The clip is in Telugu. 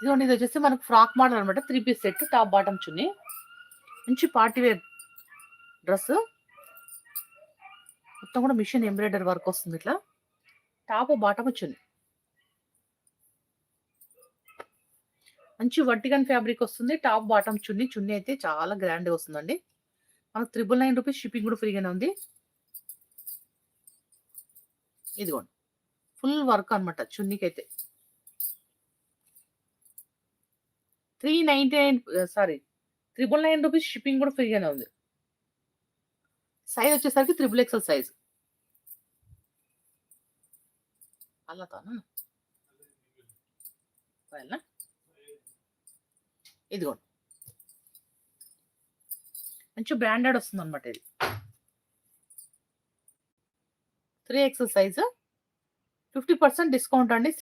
ఇదిగోండి ఇది వచ్చేసి మనకు ఫ్రాక్ మోడల్ అనమాట. 3 పీస్ సెట్ టాప్ బాటమ్ చున్నీ. మంచి పార్టీ వేర్ డ్రెస్. మొత్తం కూడా మిషన్ ఎంబ్రాయిడరీ వర్క్ వస్తుంది ఇట్లా. టాప్ బాటమ్ చున్నీ. మంచి వర్టికన్ ఫ్యాబ్రిక్ వస్తుంది. టాప్ బాటమ్ చున్నీ. చున్నీ అయితే చాలా గ్రాండ్‌గా వస్తుందండి. మనకు 999 రూపీస్ షిప్పింగ్ కూడా ఫ్రీగానే ఉంది. ఇదిగోండి. ఫుల్ వర్క్ అనమాట చున్నీకైతే. 399 సారీ 999 రూపీస్ షిప్పింగ్ కూడా ఫ్రీగానే ఉంది. సైజ్ వచ్చేసరికి త్రిబుల్ ఎక్సెల్ సైజ్. అల్లతానా? ఫైనలా? ఇదిగోండి. మంచి బ్రాండెడ్ వస్తుందన్నమాట ఇది. 3 ఎక్సెల్ సైజ్ 50% డిస్కౌంట్ అండి.